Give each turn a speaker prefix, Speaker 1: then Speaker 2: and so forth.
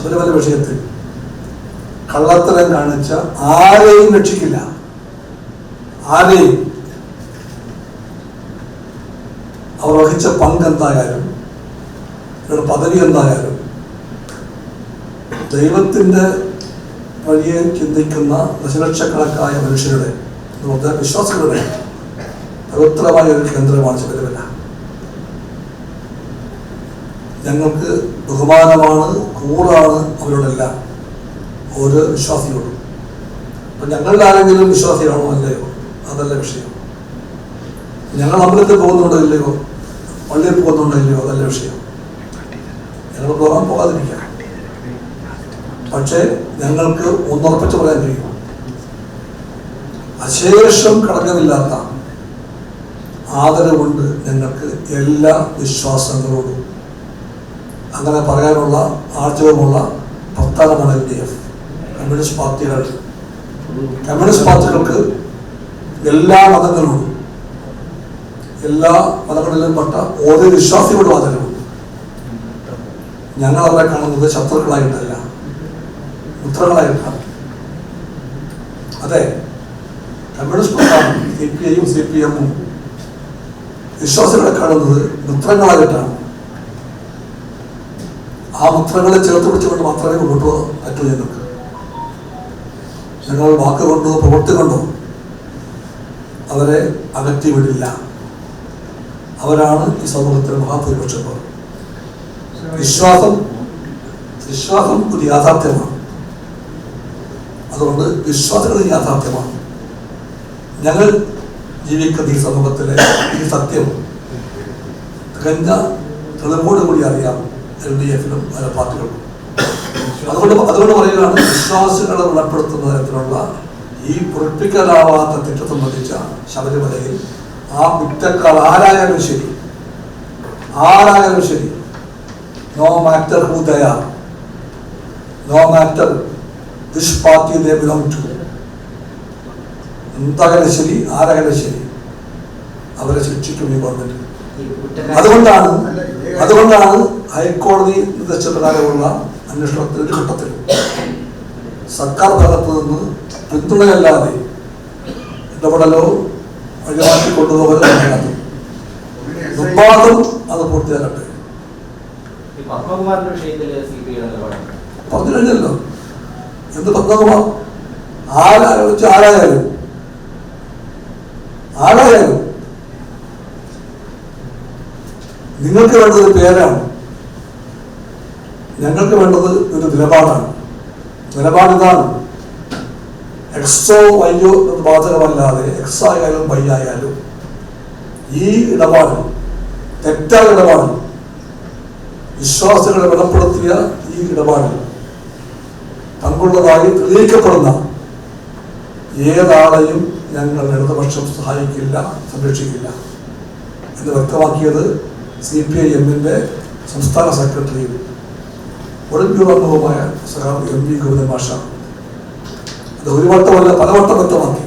Speaker 1: ശബരിമല വിഷയത്തിൽ കള്ളത്തരം കാണിച്ച ആരെയും രക്ഷിക്കില്ല. ആരെയും അവർ വഹിച്ച പങ്ക് എന്തായാലും അവരുടെ പദവി എന്തായാലും ദൈവത്തിൻ്റെ വഴിയെ ചിന്തിക്കുന്ന ദശലക്ഷക്കണക്കായ മനുഷ്യരുടെ വിശ്വാസികളുടെ പവിത്രമായ ഒരു കേന്ദ്രമാണ് ശബരിമല. ഞങ്ങൾക്ക് ബഹുമാനമാണ്, കൂറാണ് അവരോടെല്ലാം, ഓരോ വിശ്വാസിയോടും. അപ്പം ഞങ്ങളിൽ ആരെങ്കിലും വിശ്വാസിയാണോ അല്ലയോ അതല്ല വിഷയം. ഞങ്ങൾ അമ്പലത്തിൽ പോകുന്നുണ്ടോ ഇല്ലയോ, പള്ളിയിൽ പോകുന്നുണ്ടോ ഇല്ലയോ അതല്ല വിഷയം. ഞങ്ങൾ പോകാതിരിക്കാം. പക്ഷേ ഞങ്ങൾക്ക് ഒന്നുറപ്പിച്ച് പറയാൻ കഴിയും, അശേഷം കളങ്കമില്ലാത്ത ആദരവുണ്ട് ഞങ്ങൾക്ക് എല്ലാ വിശ്വാസങ്ങളോടും. അങ്ങനെ പറയാനുള്ള ആർജവമുള്ള പ്രസ്ഥാനമാണ് LDF. കമ്മ്യൂണിസ്റ്റ് പാർട്ടികൾക്ക് എല്ലാ മതങ്ങളോടും, എല്ലാ മതങ്ങളിലും പെട്ട ഓരോ വിശ്വാസിയോടും ആദരവുണ്ട്. ഞങ്ങൾ അവരെ കാണുന്നത് ശത്രുക്കളായിട്ടല്ല, മിത്രങ്ങളായിട്ടാണ്. അതെ, കമ്മ്യൂണിസ്റ്റ് പ്രസ്ഥാനം CPI-യും CPM-ഉം വിശ്വാസികളെ കാണുന്നത് മിത്രങ്ങളായിട്ടാണ്. ആ മിത്രങ്ങളെ ചേർത്ത് പിടിച്ചുകൊണ്ട് മാത്രമേ മുന്നോട്ട് പോകാൻ പറ്റൂ. ഞങ്ങൾ വാക്കുകൊണ്ടോ പ്രവൃത്തി കൊണ്ടോ അവരെ അകറ്റിവിടില്ല. അവരാണ് ഈ സമൂഹത്തിലെ മഹാഭൂരിപക്ഷം. വിശ്വാസം ഒരു യാഥാർത്ഥ്യമാണ്. അതുകൊണ്ട് വിശ്വാസികൾ യാഥാർത്ഥ്യമാണ്. ഞങ്ങൾ ജീവിക്കുന്ന ഈ സമൂഹത്തിലെ ഈ സത്യം തികഞ്ഞ തെളിവോടുകൂടി അറിയാം LDF-നും പല പാർട്ടികൾക്കും. അതുകൊണ്ട് പറയുകയാണ്, വിശ്വാസികളെ വ്രണപ്പെടുത്തുന്ന തരത്തിലുള്ള ഈ പൊളിപ്പിക്കലാവാത്ത തെറ്റ് സംബന്ധിച്ച ശബരിമലയിൽ ആ കുറ്റക്കാർ ആരായാലും ശരി, no matter who they are, no matter which party they belong to, എന്തായാലും ശരി, ആരായാലും ശരി, അവരെ ശിക്ഷിക്കും ഈ ഗവൺമെന്റ്. അതുകൊണ്ടാണ് ഹൈക്കോടതി നിർദ്ദേശപ്രകാരമുള്ള അന്വേഷണത്തിന്റെ ഒരു ഘട്ടത്തിൽ സർക്കാർ ഭാഗത്തു നിന്ന് പിന്തുണയല്ലാതെ ഇടപെടലോ വഴിമാറ്റി കൊണ്ടുപോകലോ നടത്തും. നിർബാധം അത് പൂർത്തിയാകട്ടെ. പറഞ്ഞു കഴിഞ്ഞല്ലോ. എന്ത് പത്മകുമാർ ആരായാലും നിങ്ങൾക്ക് വേണ്ടത് ഒരു പേരാണ്, ഞങ്ങൾക്ക് വേണ്ടത് ഒരു നിലപാടാണ്. നിലപാടിതാണ്. എക്സോ വൈയോ എന്നത് ബാധകമല്ലാതെ എക്സ് ആയാലും വൈ ആയാലും ഈ ഇടപാട്, തെറ്റായ ഇടപാട്, വിശ്വാസികളെ വെളിപ്പെടുത്തിയ ഈ ഇടപാടിൽ പങ്കുള്ളതായി തെളിയിക്കപ്പെടുന്ന ഏതാളെയും ഞങ്ങൾ ഇടതുപക്ഷം സഹായിക്കില്ല, സംരക്ഷിക്കില്ല എന്ന് വ്യക്തമാക്കിയത് CPI-M-ന്റെ സംസ്ഥാന സെക്രട്ടറിയും ഒളിമ്പ്യൂറോ അംഗവുമായ സഖാവ് MV ഗോവിന്ദൻ മാഷ. അത് ഒരു വട്ടമല്ല, പലവട്ടം വ്യക്തമാക്കി.